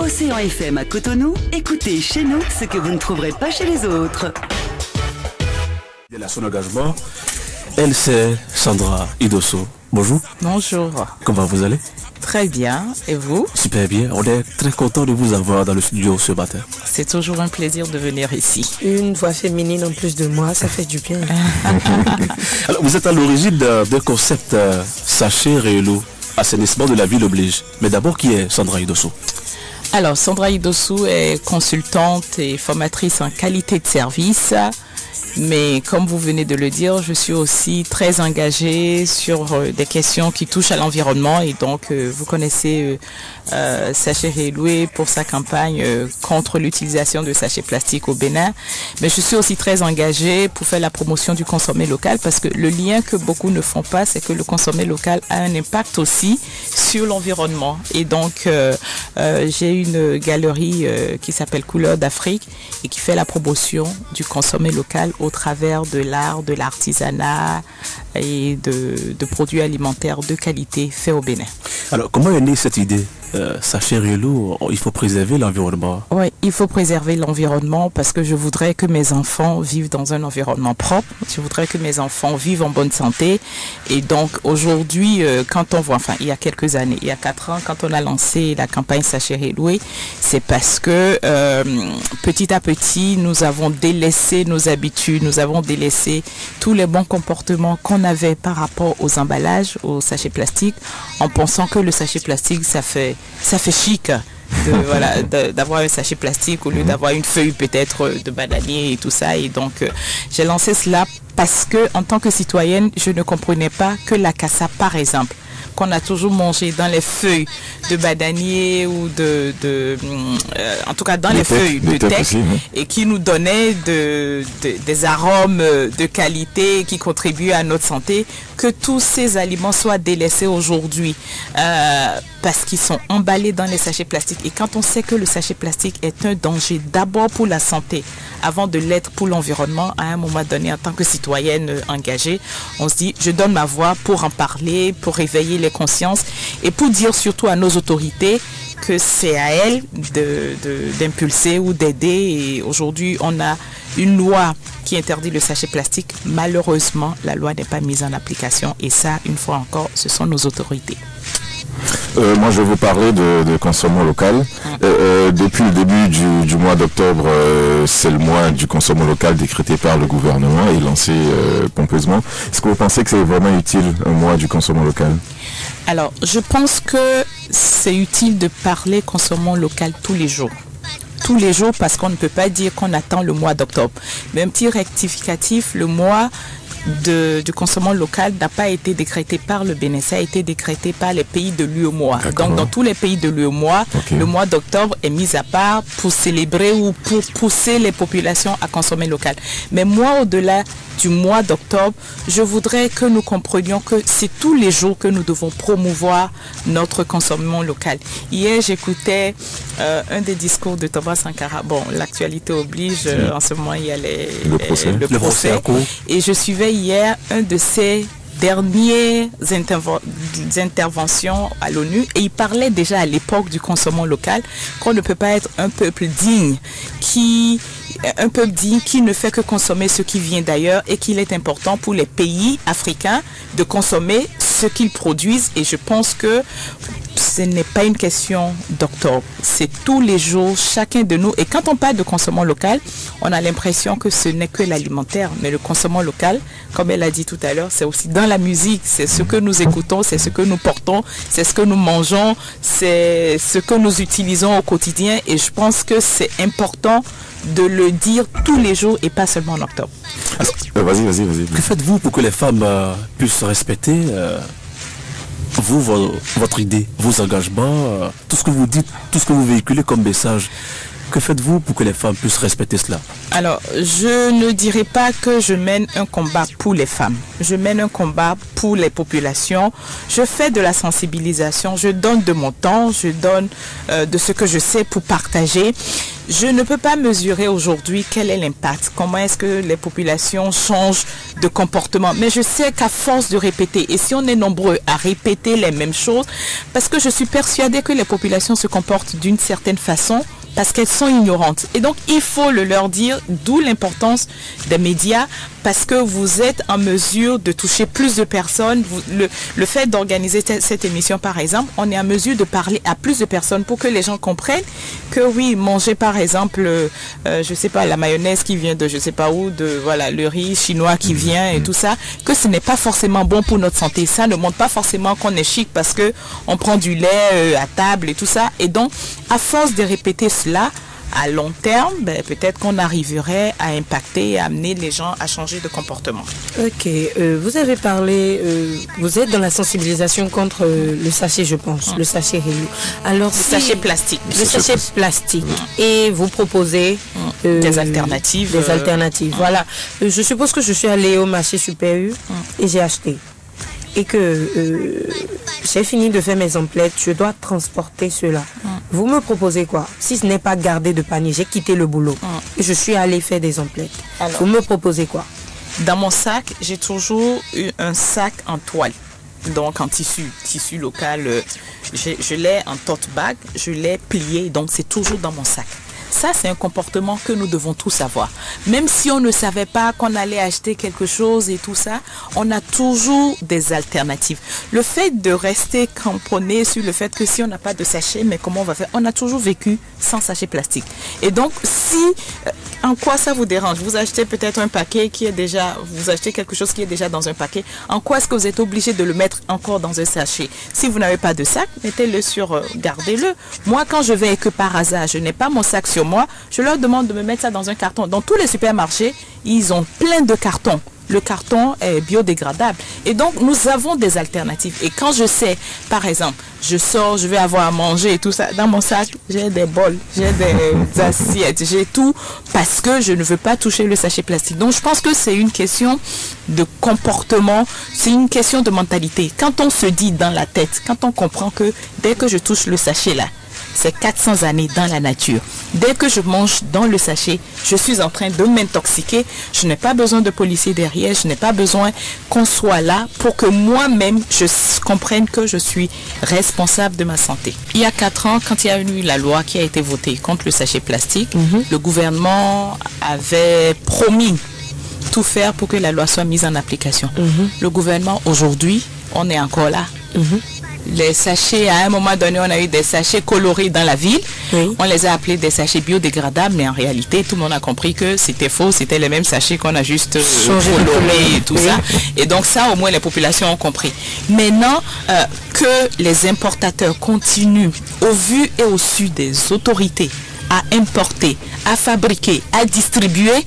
Océan FM à Cotonou, écoutez chez nous ce que vous ne trouverez pas chez les autres. Il y a son engagement. Elle, c'est Sandra Idosso. Bonjour. Bonjour. Comment vous allez? Très bien. Et vous? Super bien. On est très content de vous avoir dans le studio ce matin. C'est toujours un plaisir de venir ici. Une voix féminine en plus de moi, ça fait du bien. Alors, vous êtes à l'origine d'un concept Sachet Rélo, assainissement de la ville oblige. Mais d'abord, qui est Sandra Idosso? Alors, Sandra Idosso est consultante et formatrice en qualité de service. Mais comme vous venez de le dire, je suis aussi très engagée sur des questions qui touchent à l'environnement. Et donc, vous connaissez Sachet Rélo pour sa campagne contre l'utilisation de sachets plastiques au Bénin. Mais je suis aussi très engagée pour faire la promotion du consommé local parce que le lien que beaucoup ne font pas, c'est que le consommé local a un impact aussi sur l'environnement. Et donc, j'ai une galerie qui s'appelle Couleurs d'Afrique et qui fait la promotion du consommé local au travers de l'art, de l'artisanat et de produits alimentaires de qualité faits au Bénin. Alors, comment est née cette idée? Sachet Rélo, il faut préserver l'environnement. Oui, il faut préserver l'environnement parce que je voudrais que mes enfants vivent dans un environnement propre. Je voudrais que mes enfants vivent en bonne santé. Et donc, aujourd'hui, quand on voit, enfin, il y a quelques années, il y a 4 ans, quand on a lancé la campagne Sachet Rélo, c'est parce que petit à petit, nous avons délaissé nos habitudes, nous avons délaissé tous les bons comportements qu'on avait par rapport aux emballages, aux sachets plastiques, en pensant que le sachet plastique, ça fait chic d'avoir un sachet plastique au lieu d'avoir une feuille peut-être de bananier et tout ça. Et donc, j'ai lancé cela parce que, en tant que citoyenne, je ne comprenais pas que la cassave, par exemple, qu'on a toujours mangé dans les feuilles de bananier ou en tout cas dans les feuilles de teck et qui nous donnait des arômes de qualité qui contribuent à notre santé, que tous ces aliments soient délaissés aujourd'hui parce qu'ils sont emballés dans les sachets plastiques. Et quand on sait que le sachet plastique est un danger d'abord pour la santé avant de l'être pour l'environnement, à un moment donné, en tant que citoyenne engagée, on se dit, je donne ma voix pour en parler, pour réveiller les consciences et pour dire surtout à nos autorités que c'est à elles d'impulser ou d'aider. Et aujourd'hui, on a une loi qui interdit le sachet plastique. Malheureusement, la loi n'est pas mise en application et ça, une fois encore, ce sont nos autorités. Moi, je vais vous parler de consommation local. Depuis le début du mois d'octobre, c'est le mois du consommation local décrété par le gouvernement et lancé pompeusement. Est-ce que vous pensez que c'est vraiment utile, un mois du consommation local? Alors, je pense que c'est utile de parler consommation local tous les jours. Tous les jours, parce qu'on ne peut pas dire qu'on attend le mois d'octobre. Mais un petit rectificatif, le mois du consommation local n'a pas été décrété par le Bénin, ça a été décrété par les pays de l'UEMOA. Donc dans tous les pays de l'UEMOA, le mois d'octobre est mis à part pour célébrer ou pour pousser les populations à consommer local. Mais moi, au-delà du mois d'octobre, je voudrais que nous comprenions que c'est tous les jours que nous devons promouvoir notre consommation local. Hier, j'écoutais un des discours de Thomas Sankara. Bon, l'actualité oblige, en ce moment, il y a le procès. Et je suivais hier un de ces dernières interventions à l'ONU et il parlait déjà à l'époque du consommation local qu'on ne peut pas être un peuple digne qui ne fait que consommer ce qui vient d'ailleurs et qu'il est important pour les pays africains de consommer ce qu'ils produisent. Et je pense que ce n'est pas une question d'octobre, c'est tous les jours, chacun de nous. Et quand on parle de consommation local, on a l'impression que ce n'est que l'alimentaire, mais le consommation local, comme elle a dit tout à l'heure, c'est aussi dans la musique, c'est ce que nous écoutons, c'est ce que nous portons, c'est ce que nous mangeons, c'est ce que nous utilisons au quotidien. Et je pense que c'est important de le dire tous les jours et pas seulement en octobre. Vas-y. Que faites-vous pour que les femmes puissent respecter votre idée, vos engagements, tout ce que vous dites, tout ce que vous véhiculez comme message? Que faites-vous pour que les femmes puissent respecter cela? Alors, je ne dirais pas que je mène un combat pour les femmes. Je mène un combat pour les populations. Je fais de la sensibilisation. Je donne de mon temps. Je donne de ce que je sais pour partager. Je ne peux pas mesurer aujourd'hui quel est l'impact, comment est-ce que les populations changent de comportement. Mais je sais qu'à force de répéter, et si on est nombreux à répéter les mêmes choses, parce que je suis persuadée que les populations se comportent d'une certaine façon, parce qu'elles sont ignorantes. Et donc, il faut le leur dire, d'où l'importance des médias, parce que vous êtes en mesure de toucher plus de personnes. Le fait d'organiser cette émission, par exemple, on est en mesure de parler à plus de personnes pour que les gens comprennent que oui, manger par exemple, je sais pas, la mayonnaise qui vient de je sais pas où, de voilà, le riz chinois qui vient et tout ça, que ce n'est pas forcément bon pour notre santé. Ça ne montre pas forcément qu'on est chic parce que on prend du lait à table et tout ça. Et donc, à force de répéter cela, à long terme, peut-être qu'on arriverait à impacter et à amener les gens à changer de comportement. Ok, vous avez parlé, vous êtes dans la sensibilisation contre le sachet, je pense, le sachet Hello. Alors, Le sachet plastique. Le sachet plastique. Et vous proposez des alternatives. Des alternatives, voilà. Je suppose que je suis allée au marché Super U et j'ai acheté. Et que j'ai fini de faire mes emplettes, je dois transporter cela. Vous me proposez quoi? Si ce n'est pas garder de panier, j'ai quitté le boulot et je suis allée faire des emplettes. Alors, vous me proposez quoi? Dans mon sac, j'ai toujours eu un sac en toile, donc en tissu local. Je l'ai en tote bag, je l'ai plié, donc c'est toujours dans mon sac. Ça, c'est un comportement que nous devons tous avoir. Même si on ne savait pas qu'on allait acheter quelque chose et tout ça, on a toujours des alternatives. Le fait de rester cramponné sur le fait que si on n'a pas de sachet, mais comment on va faire? On a toujours vécu sans sachet plastique. Et donc, si, en quoi ça vous dérange? Vous achetez peut-être un paquet qui est déjà, vous achetez quelque chose qui est déjà dans un paquet. En quoi est-ce que vous êtes obligé de le mettre encore dans un sachet? Si vous n'avez pas de sac, mettez-le sur, gardez-le. Moi, quand je vais et que par hasard, je n'ai pas mon sac sur moi, je leur demande de me mettre ça dans un carton. Dans tous les supermarchés, ils ont plein de cartons. Le carton est biodégradable. Et donc, nous avons des alternatives. Et quand je sais, par exemple, je sors, je vais avoir à manger et tout ça, dans mon sac, j'ai des bols, j'ai des assiettes, j'ai tout, parce que je ne veux pas toucher le sachet plastique. Donc, je pense que c'est une question de comportement, c'est une question de mentalité. Quand on se dit dans la tête, quand on comprend que dès que je touche le sachet là, c'est 400 années dans la nature. Dès que je mange dans le sachet, je suis en train de m'intoxiquer. Je n'ai pas besoin de policiers derrière. Je n'ai pas besoin qu'on soit là pour que moi-même, je comprenne que je suis responsable de ma santé. Il y a 4 ans, quand il y a eu la loi qui a été votée contre le sachet plastique, le gouvernement avait promis tout faire pour que la loi soit mise en application. Le gouvernement, aujourd'hui, on est encore là. Les sachets, à un moment donné, on a eu des sachets colorés dans la ville. On les a appelés des sachets biodégradables, mais en réalité, tout le monde a compris que c'était faux. C'était les mêmes sachets qu'on a juste colorés et tout ça. Et donc ça, au moins, les populations ont compris. Maintenant, que les importateurs continuent, au vu et au su des autorités, à importer, à fabriquer, à distribuer,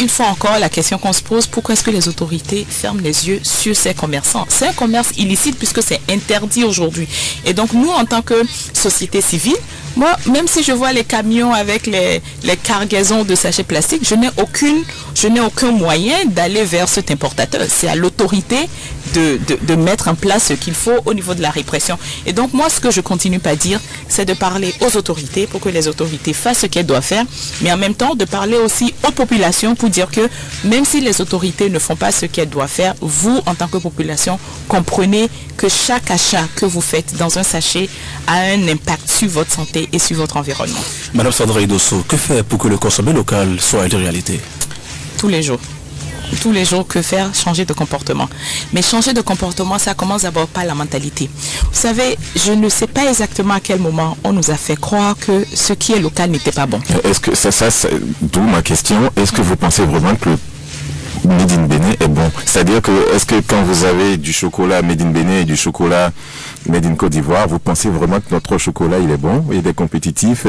une fois encore, la question qu'on se pose, pourquoi est-ce que les autorités ferment les yeux sur ces commerçants? C'est un commerce illicite puisque c'est interdit aujourd'hui. Et donc, nous, en tant que société civile, moi, même si je vois les camions avec les cargaisons de sachets plastiques, je n'ai aucun moyen d'aller vers cet importateur. C'est à l'autorité de mettre en place ce qu'il faut au niveau de la répression. Et donc, moi, ce que je continue pas à dire, c'est de parler aux autorités pour que les autorités fassent ce qu'elles doivent faire, mais en même temps, de parler aussi aux populations pour dire que même si les autorités ne font pas ce qu'elles doivent faire, vous, en tant que population, comprenez que chaque achat que vous faites dans un sachet a un impact sur votre santé et sur votre environnement. Madame Sandra Idosso, que faire pour que le consommer local soit une réalité? Tous les jours. Tous les jours, que faire? Changer de comportement. Mais changer de comportement, ça commence d'abord par la mentalité. Vous savez, je ne sais pas exactement à quel moment on nous a fait croire que ce qui est local n'était pas bon. Est-ce que d'où ma question, est-ce que vous pensez vraiment que le Made in Bénin est bon? C'est-à-dire que, est-ce que quand vous avez du chocolat Made in Bénin et du chocolat Made in Côte d'Ivoire, vous pensez vraiment que notre chocolat, il est bon, il est compétitif?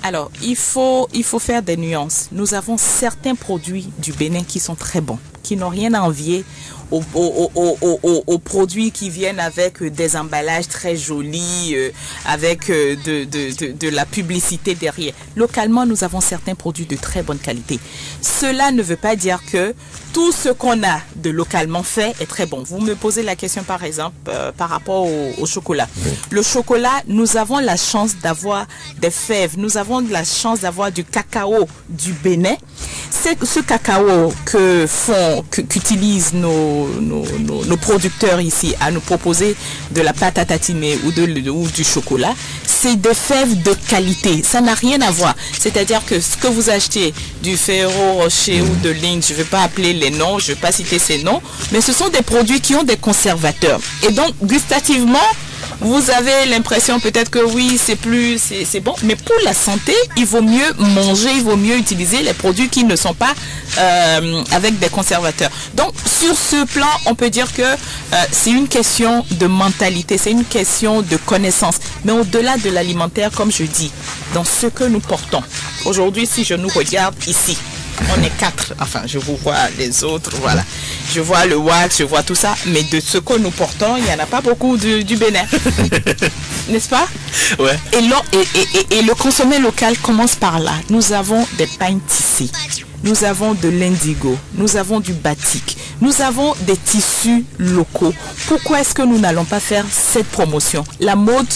Alors, il faut faire des nuances. Nous avons certains produits du Bénin qui sont très bons, qui n'ont rien à envier aux produits qui viennent avec des emballages très jolis, avec de la publicité derrière. Localement, nous avons certains produits de très bonne qualité. Cela ne veut pas dire que tout ce qu'on a de localement fait est très bon. Vous me posez la question par exemple par rapport au chocolat. Oui. Le chocolat, nous avons la chance d'avoir des fèves, nous avons la chance d'avoir du cacao du Bénin. C'est ce cacao qu'utilisent nos producteurs ici à nous proposer de la pâte à tatiner ou du chocolat. C'est des fèves de qualité. Ça n'a rien à voir. C'est-à-dire que ce que vous achetez du Ferrero Rocher ou de Ligne, je ne vais pas appeler les noms, je ne vais pas citer ces noms, mais ce sont des produits qui ont des conservateurs. Et donc, gustativement, vous avez l'impression peut-être que oui, c'est bon, mais pour la santé, il vaut mieux manger, il vaut mieux utiliser les produits qui ne sont pas avec des conservateurs. Donc, sur ce plan, on peut dire que c'est une question de mentalité, c'est une question de connaissance. Mais au-delà de l'alimentaire, comme je dis, dans ce que nous portons. Aujourd'hui, si je nous regarde ici, on est 4, enfin je vous vois les autres, voilà. Je vois le wax, je vois tout ça, mais de ce que nous portons, il n'y en a pas beaucoup du Bénin. N'est-ce pas? Ouais. Et le consommer local commence par là. Nous avons des pains tissés, nous avons de l'indigo, nous avons du batik, nous avons des tissus locaux. Pourquoi est-ce que nous n'allons pas faire cette promotion? La mode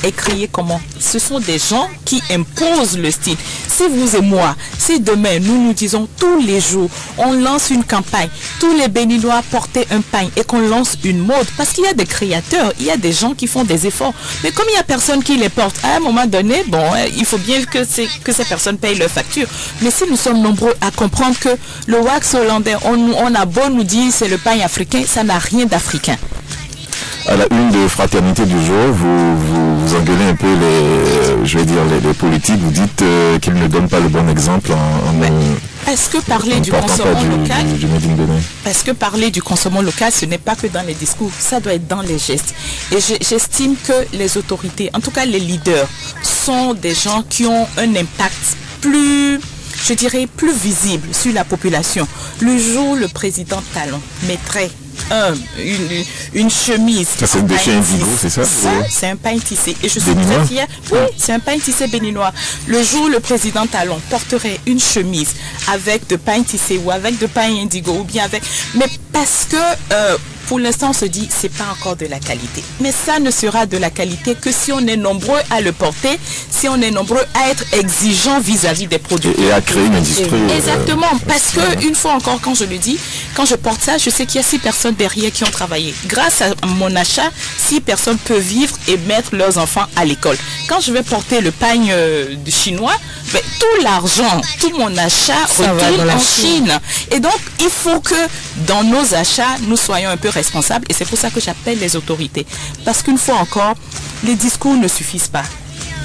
est créée comment? Ce sont des gens qui imposent le style. Si vous et moi, si demain nous disons tous les jours, on lance une campagne, tous les Béninois portent un pain et qu'on lance une mode, parce qu'il y a des créateurs, il y a des gens qui font des efforts, mais comme il n'y a personne qui les porte, à un moment donné, bon, il faut bien que ces personnes payent leurs factures. Mais si nous sommes nombreux à comprendre que le wax hollandais, on a beau nous dire c'est le pain africain, ça n'a rien d'africain. À la une de Fraternité du jour, vous engueulez un peu les politiques, vous dites qu'ils ne donnent pas le bon exemple Parce que parler du consommant local, parce que parler du consommant local, ce n'est pas que dans les discours, ça doit être dans les gestes. Et j'estime que les autorités, en tout cas les leaders, sont des gens qui ont un impact plus, je dirais, plus visible sur la population. Le jour où le président Talon mettrait une chemise. Ça, c'est de chez Indigo, c'est ça? C'est un pain tissé. Et je suis très fière. Oui, c'est un pain tissé béninois. Le jour où le président Talon porterait une chemise avec de pain tissé ou avec de pain indigo ou bien avec... Mais parce que... pour l'instant, on se dit c'est pas encore de la qualité. Mais ça ne sera de la qualité que si on est nombreux à le porter, si on est nombreux à être exigeants vis-à-vis des produits. Et à créer une industrie. Exactement. Parce que, une fois encore, quand je le dis, quand je porte ça, je sais qu'il y a 6 personnes derrière qui ont travaillé. Grâce à mon achat, 6 personnes peuvent vivre et mettre leurs enfants à l'école. Quand je vais porter le pain chinois, ben, tout l'argent, tout mon achat retourne en Chine. Et donc, il faut que dans nos achats, nous soyons un peu responsables. Et c'est pour ça que j'appelle les autorités. Parce qu'une fois encore, les discours ne suffisent pas.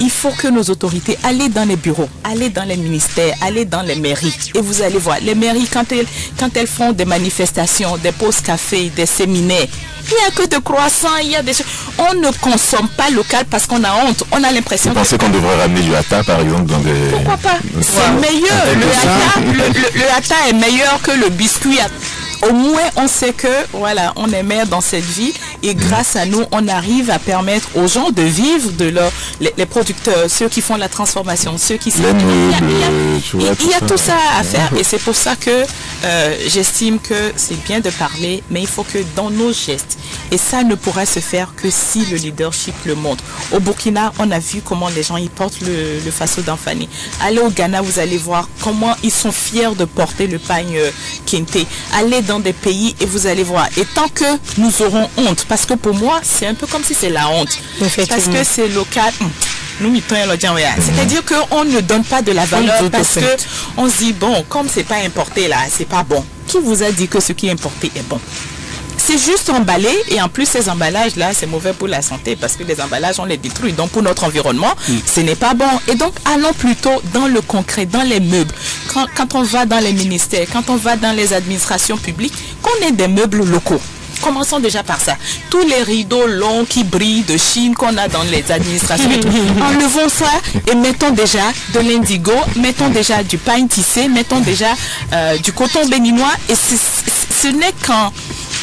Il faut que nos autorités allez dans les bureaux, allez dans les ministères, allez dans les mairies. Et vous allez voir, les mairies, quand elles font des manifestations, des pauses café, des séminaires, il n'y a que de croissants, il y a des choses. On ne consomme pas local parce qu'on a honte. On a l'impression. Vous pensez qu'on devrait ramener du hata, par exemple, dans des... Pourquoi pas? C'est meilleur. Le hata est meilleur que le biscuit. Au moins, on sait que, voilà, on est maire dans cette ville et grâce à nous, on arrive à permettre aux gens de vivre de les producteurs, ceux qui font la transformation, ceux qui... Il y a tout ça à faire et c'est pour ça que j'estime que c'est bien de parler, mais il faut que dans nos gestes, et ça ne pourra se faire que si le leadership le montre. Au Burkina, on a vu comment les gens ils portent le faso d'Anfani. Allez au Ghana, vous allez voir comment ils sont fiers de porter le pain Kente. Allez dans des pays et vous allez voir. Et tant que nous aurons honte, parce que pour moi, c'est un peu comme si c'est la honte. Parce que c'est local. C'est-à-dire qu'on ne donne pas de la valeur parce que on se dit, bon, comme c'est pas importé là, c'est pas bon. Qui vous a dit que ce qui est importé est bon? C'est juste emballé et en plus ces emballages là c'est mauvais pour la santé parce que les emballages on les détruit, donc pour notre environnement ce n'est pas bon. Et donc allons plutôt dans le concret, dans les meubles. Quand on va dans les ministères, quand on va dans les administrations publiques, qu'on ait des meubles locaux. Commençons déjà par ça. Tous les rideaux longs qui brillent de Chine qu'on a dans les administrations, enlevons ça et mettons déjà de l'indigo, mettons déjà du pain tissé, mettons déjà du coton béninois. Et ce n'est qu'en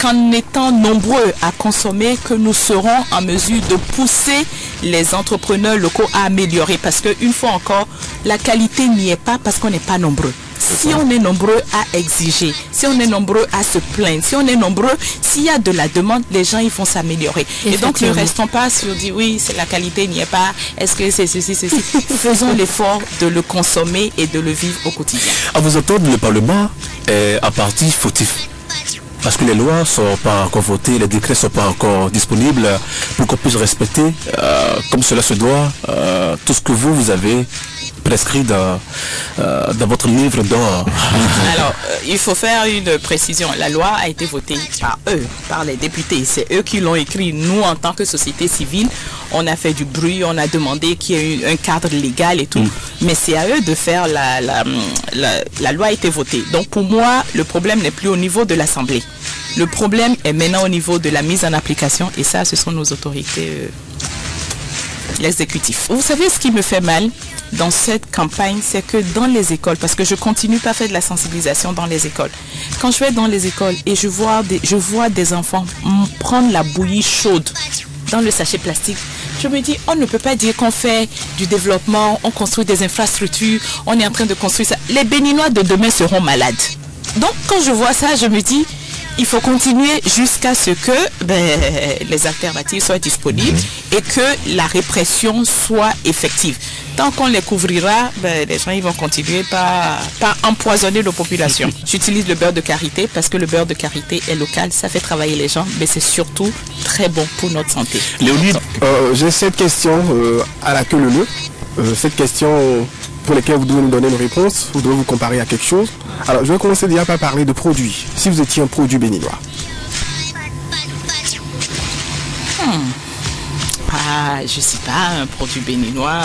qu'en étant nombreux à consommer, que nous serons en mesure de pousser les entrepreneurs locaux à améliorer. Parce qu'une fois encore, la qualité n'y est pas parce qu'on n'est pas nombreux. Si on est nombreux à exiger, si on est nombreux à se plaindre, si on est nombreux, s'il y a de la demande, les gens ils vont s'améliorer. Et donc ne restons pas sur dire oui, c'est la qualité n'y est pas, est-ce que c'est ceci, ceci. Faisons l'effort de le consommer et de le vivre au quotidien. À vous entendre, le Parlement est à partie fautif. Parce que les lois ne sont pas encore votées, les décrets ne sont pas encore disponibles pour qu'on puisse respecter, comme cela se doit, tout ce que vous avez prescrit dans votre livre d'or. Alors, il faut faire une précision. La loi a été votée par eux, par les députés. C'est eux qui l'ont écrit. Nous, en tant que société civile, on a fait du bruit, on a demandé qu'il y ait un cadre légal et tout. Mais c'est à eux de faire la loi a été votée. Donc pour moi, le problème n'est plus au niveau de l'Assemblée. Le problème est maintenant au niveau de la mise en application. Et ça, ce sont nos autorités, l'exécutif. Vous savez ce qui me fait mal dans cette campagne, c'est que dans les écoles, parce que je continue pas à faire de la sensibilisation dans les écoles. Quand je vais dans les écoles et je vois des enfants prendre la bouillie chaude dans le sachet plastique, je me dis, on ne peut pas dire qu'on fait du développement, on construit des infrastructures, on est en train de construire ça. Les Béninois de demain seront malades. Donc, quand je vois ça, je me dis, il faut continuer jusqu'à ce que les alternatives soient disponibles et que la répression soit effective. Tant qu'on les couvrira, les gens ils vont continuer par empoisonner nos populations. J'utilise le beurre de karité parce que le beurre de karité est local, ça fait travailler les gens, mais c'est surtout très bon pour notre santé. Léonide, j'ai cette question à la queue leu. Cette question pour laquelle vous devez nous donner une réponse, vous devez vous comparer à quelque chose. Alors, je vais commencer déjà par parler de produits. Si vous étiez un produit béninois. Je ne suis pas un produit béninois.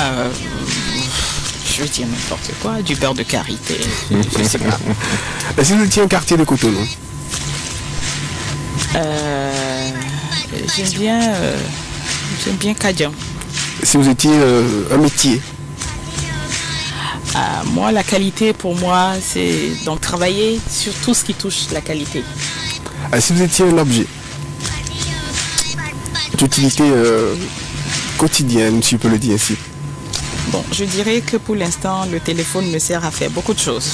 Je veux dire n'importe quoi. Du beurre de karité. Je ne sais pas. Et si vous étiez un quartier de Cotonou? J'aime bien Kadian. Si vous étiez un métier? Moi, la qualité, pour moi, c'est donc travailler sur tout ce qui touche la qualité. Si vous étiez un objet d'utilité quotidienne, si je peux le dire ainsi. Bon, je dirais que pour l'instant, le téléphone me sert à faire beaucoup de choses.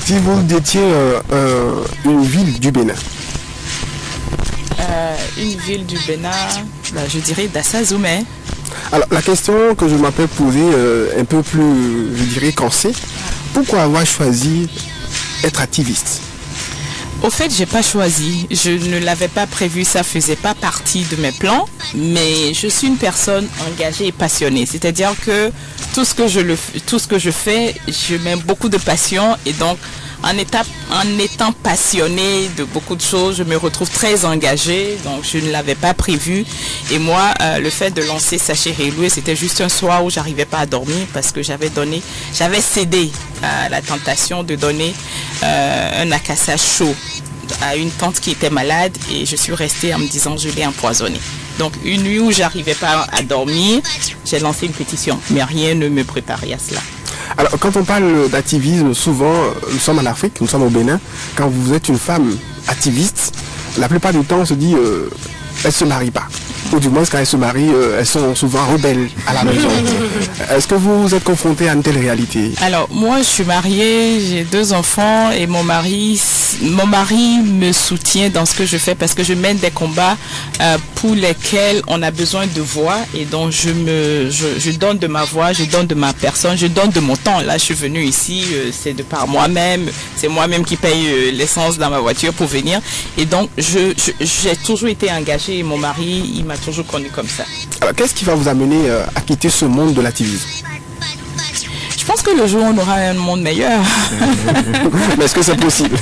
Si vous étiez une ville du Bénin? Une ville du Bénin, je dirais Dassazoumé. Alors, la question que je m'appelle poser un peu plus, je dirais, cassée, pourquoi avoir choisi être activiste? Au fait, j'ai pas choisi. Je ne l'avais pas prévu, ça faisait pas partie de mes plans. Mais je suis une personne engagée et passionnée. C'est-à-dire que tout ce que je fais, je mets beaucoup de passion et donc en étant passionnée de beaucoup de choses, je me retrouve très engagée, donc je ne l'avais pas prévu. Et moi, le fait de lancer Sachet Rééloué, c'était juste un soir où j'arrivais pas à dormir parce que j'avais cédé à la tentation de donner un akassa chaud à une tante qui était malade et je suis restée en me disant je l'ai empoisonné. Donc une nuit où j'arrivais pas à dormir, j'ai lancé une pétition, mais rien ne me préparait à cela. Alors, quand on parle d'activisme, souvent, nous sommes en Afrique, nous sommes au Bénin. Quand vous êtes une femme activiste, la plupart du temps, on se dit, elles ne se marient pas. Ou du moins, quand elles se marient, elles sont souvent rebelles à la maison. Est-ce que vous êtes confronté à une telle réalité? Alors, moi, je suis mariée, j'ai 2 enfants et mon mari me soutient dans ce que je fais parce que je mène des combats pour lesquels on a besoin de voix et donc je donne de ma voix, je donne de ma personne, je donne de mon temps. Là, je suis venue ici, c'est de par moi-même, c'est moi-même qui paye l'essence dans ma voiture pour venir et donc j'ai toujours été engagée et mon mari, il m'a toujours connu comme ça. Alors, qu'est-ce qui va vous amener à quitter ce monde de l'activisme? Je pense que le jour où on aura un monde meilleur. Mais est-ce que c'est possible?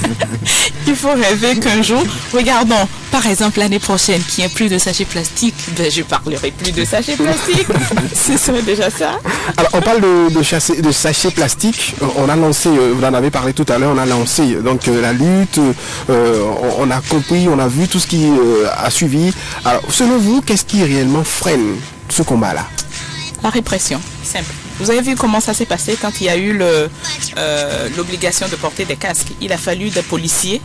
Il faut rêver qu'un jour, regardons, par exemple l'année prochaine, qu'il n'y ait plus de sachets plastiques, je parlerai plus de sachets plastiques. Ce serait déjà ça. Alors, on parle de sachets plastiques. On a lancé, vous en avez parlé tout à l'heure, on a lancé donc la lutte, on a compris, on a vu tout ce qui a suivi. Alors, selon vous, qu'est-ce qui réellement freine ce combat-là? La répression, simple. Vous avez vu comment ça s'est passé quand il y a eu l'obligation de porter des casques. Il a fallu des policiers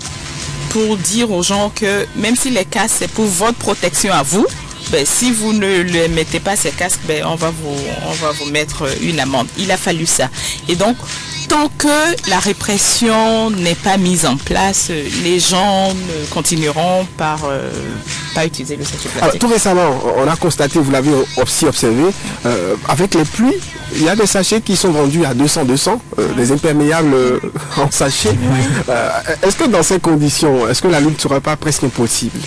pour dire aux gens que même si les casques c'est pour votre protection à vous, ben, si vous ne le mettez pas ces casques, ben, on va vous mettre une amende. Il a fallu ça. Et donc, tant que la répression n'est pas mise en place, les gens continueront par pas utiliser le sachet plastique. Alors, tout récemment, on a constaté, vous l'avez aussi observé, avec les pluies, il y a des sachets qui sont vendus à 200, des imperméables en sachet. Est-ce que dans ces conditions, est-ce que la lutte ne serait pas presque impossible?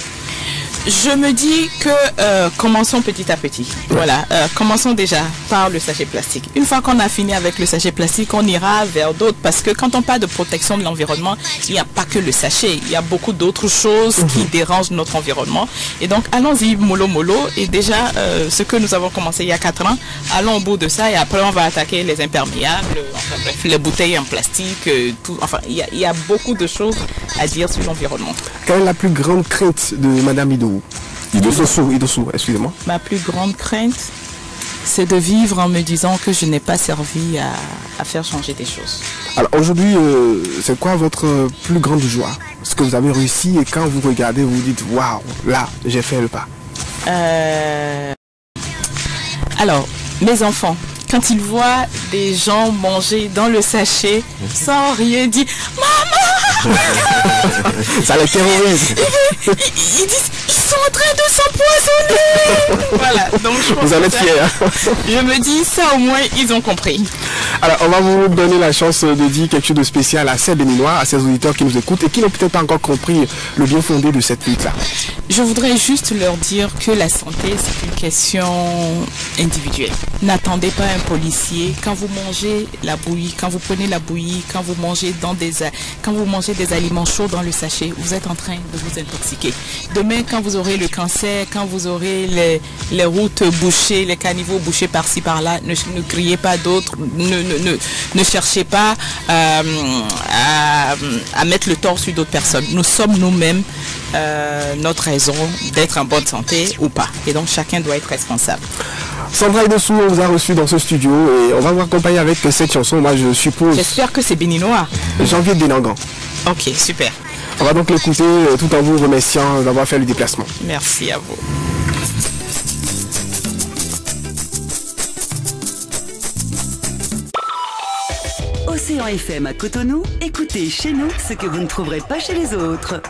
Je me dis que commençons petit à petit. Voilà, commençons déjà par le sachet plastique. Une fois qu'on a fini avec le sachet plastique, on ira vers d'autres parce que quand on parle de protection de l'environnement, il n'y a pas que le sachet, il y a beaucoup d'autres choses qui dérangent notre environnement. Et donc allons-y mollo mollo. Et déjà, ce que nous avons commencé il y a 4 ans, allons au bout de ça et après on va attaquer les imperméables, enfin bref, les bouteilles en plastique, tout. Enfin, il y a beaucoup de choses à dire sur l'environnement. Quelle est la plus grande crainte de Madame Idowu? Idowu, excusez-moi. Ma plus grande crainte, c'est de vivre en me disant que je n'ai pas servi à faire changer des choses. Alors aujourd'hui, c'est quoi votre plus grande joie? Ce que vous avez réussi et quand vous regardez, vous vous dites waouh, là, j'ai fait le pas. Alors, mes enfants, quand ils voient des gens manger dans le sachet sans rien dire, maman, ça les terrorise. Ils disent, ils sont en train de s'empoisonner. Voilà, donc je pense vous en êtes fiers. Je me dis, ça au moins, ils ont compris. Alors, on va vous donner la chance de dire quelque chose de spécial à ces Béninois, à ces auditeurs qui nous écoutent et qui n'ont peut-être pas encore compris le bien fondé de cette lutte-là. Je voudrais juste leur dire que la santé, c'est une question individuelle. N'attendez pas un policier. Quand vous mangez la bouillie, quand vous prenez la bouillie, quand vous mangez des aliments chauds dans le sachet, vous êtes en train de vous intoxiquer. Demain, quand vous aurez le cancer, quand vous aurez les routes bouchées, les caniveaux bouchés par-ci, par-là, ne criez pas d'autres, ne cherchez pas à mettre le tort sur d'autres personnes. Nous sommes nous-mêmes notre raison d'être en bonne santé ou pas. Et donc, chacun doit être responsable. Sandra Idowu, on vous a reçu dans ce studio et on va vous accompagner avec cette chanson, moi je suppose. J'espère que c'est béninois. Janvier de Denangan. Ok, super. On va donc l'écouter tout en vous remerciant d'avoir fait le déplacement. Merci à vous. Océan FM à Cotonou, écoutez chez nous ce que vous ne trouverez pas chez les autres.